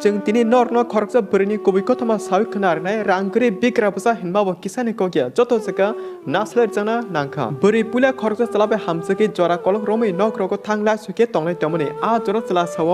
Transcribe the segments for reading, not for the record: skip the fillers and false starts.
जों दिनै नर खरकजा बोरैनि गुबैखौ थमा सावि खोनारनाय रांगोरि बिग्रा बसा हिनबाबो किसानि कगिया जत जगा नासले जाना नांखा बोरै पुला खरकजा चलाबे हामसके जरा कलक रमै नक रको थांला सुके तंनाय तमने आ जरा चला साव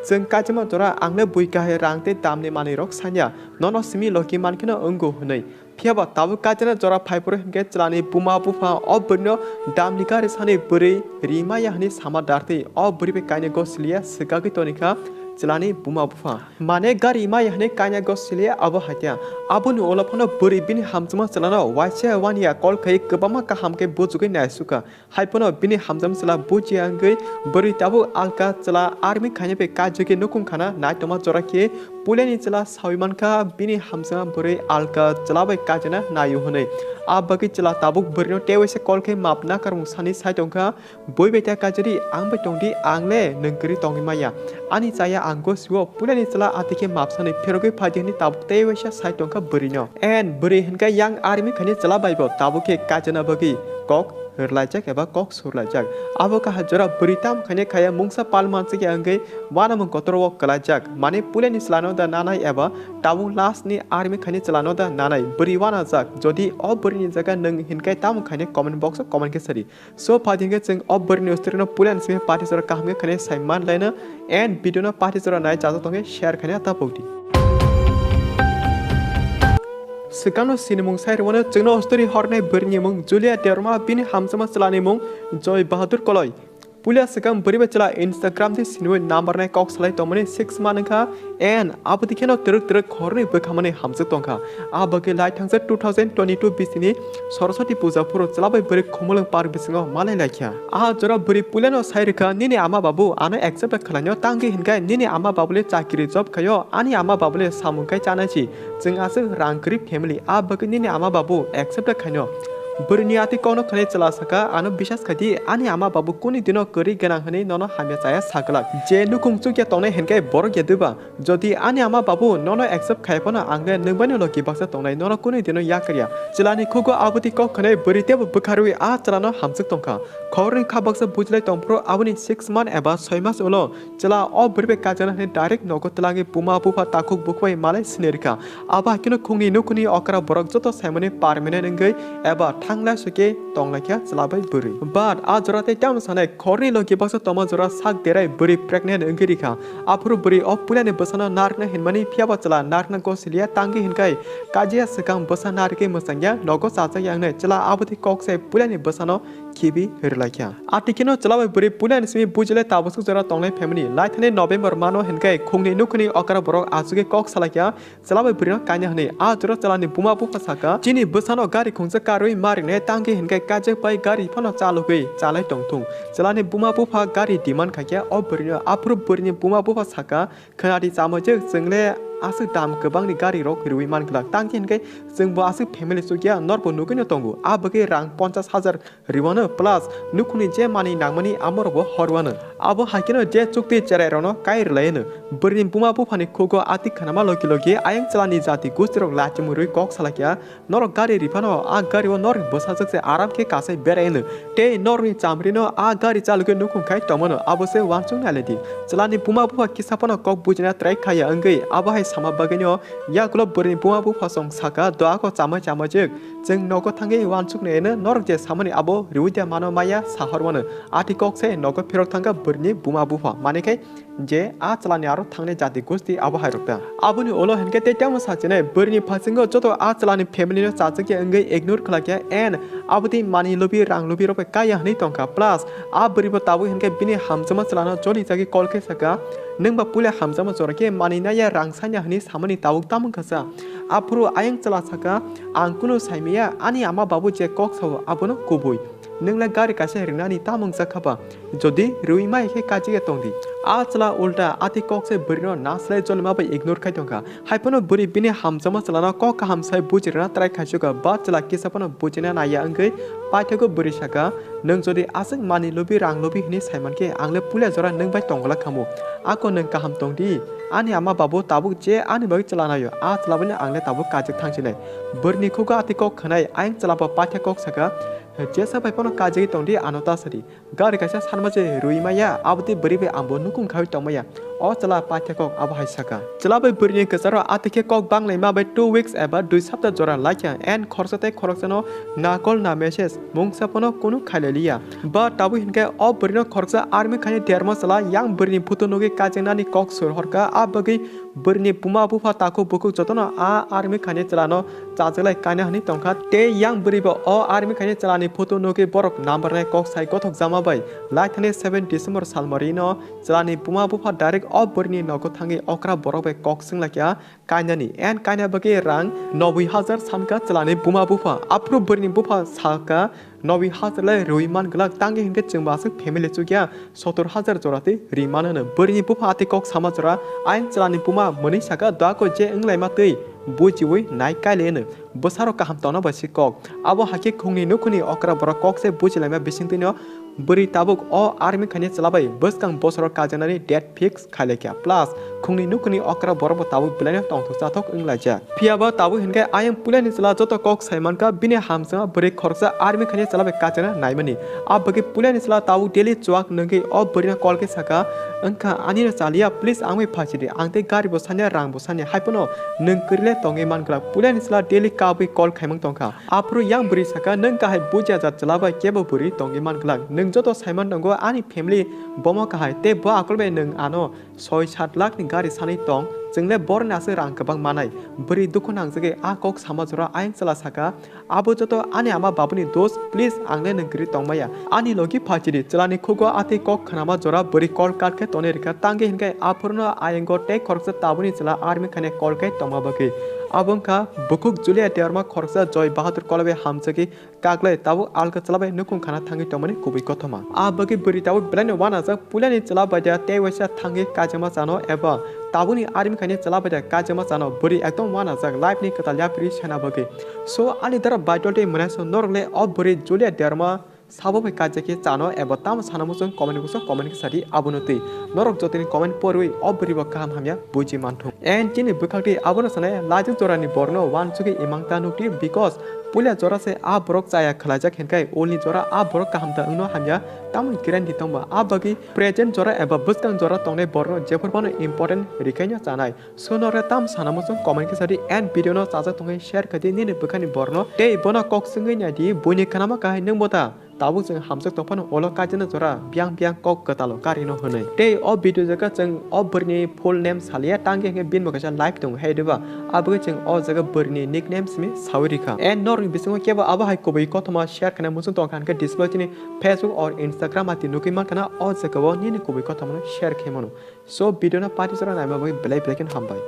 जों काजमा जरा आंनो बुइकाहे रांते दामने माने रक सान्या नन सिमि लकी मानखिनो अंगो हनै फियाबा ताबु काजना जरा फाइपर हिनके चलानि बुमा बुफा अब बनो दामलिका रे साने बोरै रिमा याहनि सामा दारते अब बोरै काने गसलिया सगागि तनिका चलानी बुमा बुफा माने गारि मा यहने कान्या गसलिया अब हात्या आबुन ओलफनो बोरै बिनि हामजमा चलानो वाइसे वानिया कल खै गोबामा का हामके बुजुगै नायसुका हाइपनो बिनि हामजम चला बुजियांगै बोरै ताबु आलका चला आर्मी खाने पे काजके नुकुम खाना नायतमा जराके पुलेनि चला साविमानका बिनि हामजमा बोरै आलका चलाबै काजना नायु हनै आ बगै चला ताबुक बोरनो टेवैसे कलखे मापना करमु सानि साइतंका बोयबेता काजरी आंबे तंदि आंले नंगरि तंगि माया आनि जाया आंगो सिवो पुलेनि चला आतिके मापसानि फेरगै फादिनि ताबुक टेवैसे साइतंका बोरिनो एन बोरि हनका यां आर्मी खनि चला बायबो ताबुके काजना बगै कक हरलायजाक एबा कक सुरलायजाक आबो का हजरा बोरिताम खने खाया मुंसा पाल मानसिके अंगै वाना मं कतरव कलाजाक माने पुलेनि चलानो दा नानाय एबा ताबु लास्टनि आर्मी खनि चलानो दा नानाय बोरि वाना जाक जदि अब बोरिनि जागा नों हिनकाय ताम खने कमेन्ट बक्स कमेन्ट के सरी सो फादिंगे जों अब बोरिनि उस्त्रिनो पुलेन सिमे पार्टी जरा काहमे खने साइमान लायनो एन भिडियोनो पार्टी जरा नाय जाजो तंगे शेयर खने तापौदि सिगांनो सिनेमुं साइरवानो जोंनो हस्टरी हरनाय बोरनि मुं जुलिया देरमा बिनि हामजमा चलानि मुं जय बहादुर कलय पुलिया सिगां बोरैबा चला इंस्टाग्राम दे सिनेमुं नाम्बार नाय कक सलाय तमने 6 मानखा एन आबदिखेनो तरक हरनै बोखामने हामजो तंखा आबगे लाइ थांसे 2022 बिसिनि सरस्वती पूजा फोर चलाबाय बोरै खमलंग पार्क बिसिङो मालाय लाखिया आ जरा बोरै पुलेनो साइरखा निनि आमा बाबु आनो एक्सेप्ट खालायनो तांगे हिनगाय निनि आमा बाबुले चाकरि जब खायो आनि आमा बाबुले सामुंखाय चानाची जों आसो रांगरिब फेमिली आ बगे निनि आमा बाबु एक्सेप्ट खायनो बोरनि आति कौनो खने चला सका आनो विश्वास खदि आनि आमा बाबु कुनि दिनो करि गनां हनै ननो हामे जाया सागला जे नुकुं चुकिया तंने हेनके बर गेदुबा जदि आनि आमा बाबु ननो एक्सेप्ट खायपना आंगे नोंबानि लकी बाक्सा तंनाय ननो कुनि दिनो याकरिया चलानि खुगो आबुति क खने बोरितेब बखारुइ आ चलानो हामसक तंखा खौरनि खाबाक्सा बुजलाय तंप्रो आबुनि 6 मान एबा 6 मास उलो चला अ बोरबे काजना हनै डाइरेक्ट नगो तलागे बुमा बुफा ताकुक बुखवाय मालाय सिनेरिका आबा किनो खुंनि नुकुनि अकरा बरक जतो साइमने पारमेने नंगै एबा थांला सुके तंलाखिया चलाबाय बोरै बाट आ जराते टाम सानाय खौरनि लकी बाक्सा तमा जरा साक देराय बोरै प्रेग्नेन्ट अंगिरिखा आफुरु बोरै अ पुलाने बसना नारना हिनमानि फियाबा चला नारना गसिलिया तांगे हिनकाय काजिया सकां बसा नारके मसांगिया नगो साजा यांगने चला आबति ककसे पुलाने बसानो खिबि हरलाखिया आतिकिनो चलाबाय बोरै पुलाने सिमि बुजले ताबसु जरा तंनाय फेमिली लाइथने नभेम्बर मानो हिनकाय खुंनि नुखनि अकरा बरक आजुगे कक सलाखिया चलाबाय बोरै कान्या हनै आ जरा चलानि बुमा बुफा साका चिनि बसानो गारि खुंसे कारुइ मारिने तांगे हिनकाय काजे पाइ गारि फनो चालुगै चालाय तंथुं चलानि बुमा बुफा गारि डिमान्ड खाकिया अ बोरिनो आफुरु बोरिनि बुमा बुफा साका खोनादि चामोजे जोंले आसु दाम गोबांनि गारि रक रुइ मानगला तांगे हिनकाय जोंबो आसु फेमिली सुगिया नरबो नुगैनो तंगु आ बगे रां 50,000 रिवानो प्लस नुखुनि जे मानि नांमानि आमरबो हरवानो आबो हाकिनो जे चुक्ति चेरायरनो कायरलायनो बोरिनि बुमा बुफानि खुगो आति खानामा लगी लगी आयं चलानि जाति गुस्तिरक लाचिमु रुइ कक सलाकिया नर गारि रिफानो आ गारिओ नर बसाजकसे आराम के कासे बेरायनो ते नरनि चामरिनो आ गारि चालुगे नुखुंखाय तमनो आबोसे वानसुं नालेदि चलानि बुमा बुफा किसापनो कक बुजिना ट्राइ खाया अंगै आबहाय सामा बगैनो या ग्लब बोरिनि बुमा बुफा सं साका दोआको चामा चामाजक जों नगो थांगे वानसुं नेनो नर जे सामनि आबो रिउदिया मानो माया साहरवानो आति ककसे नगो फेरक थांगा बोरिनि बुमा बुफा मानेखाय जे आ चलानि आरो थांने जाति गुस्ति आबो हायरकता आबुनि ओलो हेनके तेटामो साचने बोरिनि फासिंगो जतो आ चलानि फेमिलिनो चाचके अंगै इग्नोर खलाकिया एन आबुति मानि लुबि रां लुबि रपे काया हनै तंका प्लस आ बोरिबो ताबु हेनके बिनि हामजमा चलानो जलि जागि कलके सका नोंबा पुले हामजमा जरके मानिनाया रां सान्या हनै सामनि ताबुक तामं खसा आफुरु आयं चला सका आं कुनु साइमिया आनि आमा बाबु जे कक साव आबुनो कुबुइ नोंला गारि कासे रिनानि तामं जाखाबा जदि रुइमा एखे काजिगे तंदि आ चला उल्टा आति ककसे बोरिनो नासलाय जलमाबो इग्नोर खाय तंका हाइपनो बोरि बिनि हामजमा चलानो कक हामसाय बुजिरना ट्राइ खायसुगा बा चला किसापनो बुजिना नाया अंगै पाइथको बोरि साका नों जदि आसं मानि लुबि रां लुबि हनि साइमानके आंले पुले जरा नों बाय तंगला खामु आको नों काहाम तंदि आनि आमा बाबु ताबुक जे आनि बागै चलानायो आ चलाबने आंले ताबुक काजिक थांसिलाय बोरनि खुगा आति कक खनाय आयं चलाबा पाइथे कक साका जेसा बायफोनो काजिक तंदि आनता सरि गारि कासे सानमाजे रुइमाया आबति बोरिबे आंबो नुकुं खाय तंमाया o chala paitha kok abo hai saka chala bai burni kesaro atike kok banglai ma bai 2 weeks eba 2 sapta jora laikya and khorsate khoroksano na call na message mung sapono kunu khaileliya ba tabu hinke o burni khorsa army khani derma chala yang burni putonogi kajenani kok sur horka abagi burni puma bufa tako buku jotono a army khani chalano chajalai kaina hani tongkha te yang buribo o army khani chalani putonogi borok number nai kok sai gothok jama bai laithane 7 December salmarino chalani puma bufa direct o burni nogo thangi okra borok bai kok singlakya kainani and kaina bagi rang 90,000 samka chalani puma bufa apro burni bufa saka 90,000 lai ruiman glak tangi hinke chungbasu family chukya 70,000 jorate rimanana burni bufa ati kok samajora ain chalani puma moni saka da ko je inglai ma tei bujiwi nai kailene bosaro kaham tona basi kok abo haki khungni nukuni okra bora kok se bujilama bisingtino buri tabuk o army khani chalabai boskang bosaro kajanani date fix khalekya plus khungni nukuni okra bora bo tabuk bilane tongthoksa thok inglaja phiaba tabu hinke ayam pulani chala joto kok saiman ka bine hamsa buri khorsa army khani chalabai kajana naimani abagi pulani chala tabu daily chuak ngi o burina call ke saka angka anira chalia please angwe phachide angte gari bo sanya rang bo sanya haipono nung kirile tonge man kla pulani chala daily kabai call khaimang tongka apru yang buri saka nung ka hai buja ja chalabai kebo buri tonge man kla nung joto saiman dango ani family bomo ka hai te bo akolbe nung ano 6-7 lakh ni gari sani tong जोंले बरनासो रां गोबां मानाय बोरै दुखु नांजोगे आ कक समाजरा ion चला साका आबो जतो आनि आमा बाबुनि दोस्त प्लीज आंले नंगरि तंमाया आनि लोगि फाचिरि चलानि खुगो आति कक खनामा जरा बोरै कल काट के तने रिका तांगे हिनके आफुरनो आयंगो टे खरसा ताबुनि चला आर्मी खने कल के तमाबके abongka bukuk Julia derma khorsa joy bahadur kolabe hamsagi kaglai tabu alka chalabai nukung khana thangi tomani kubi kothoma abagi buri tabu blane wana jak pulani chalabai ja tewasa thangi kajama chano eba tabuni army khani chalabai ja kajama chano buri ekdom wana jak life ni katalya pri chana bagi so ani dara baitote manaso norle ob buri Julia derma साबो काजके चानो एबा ताम सानामुजों comment के साथी आबुनति नरक जतिनि comment परवि अबरिबा काम हामिया बुजि मानथु N तिनि बखालति आबुन सने लाजु जरानि बर्नो वान सुगि इमांता नुति बिकॉज पुलिया जरा से आ बरक जाया खलाजा खेनकाय ओलनि जरा आ बरक कामता उनो हामिया ताम गिरान दितंबा आ बगि प्रेजेंट जरा एबा बस्कां जरा तंने बर्नो जेफोरबानो इम्पोर्टेंट रिखायनो जानाय सोनरे ताम सानामुजों कमेन्ट के साथी एन भिडियो न चाजा तंगे शेयर खदि निनि बखानि बर्नो ते बना कक संगै नादि बुनि खानामा काहाय नंबोता ताबु जों हामसक तफान ओलो काजन जरा बियां कक गतालो कारिनो होनै ते अ भिडियो जका जों अ बरनि फुल नेम सालिया टांगे हे बिन मगसा लाइफ दं हेदबा आबो जों अ जगा बरनि निक नेम सिमि सावरिखा एन नर बिसंग केबा आबा हाय कोबै कथमा शेयर खाना मुसुं तंखान के डिस्प्ले तिनि फेसबुक और इंस्टाग्राम आति नुकिमा खाना अ जगा व निनि कोबै कथमा शेयर खेमनो सो भिडियो ना पार्टी जरा नायमा बै ब्लाइ ब्लेकन हामबाय।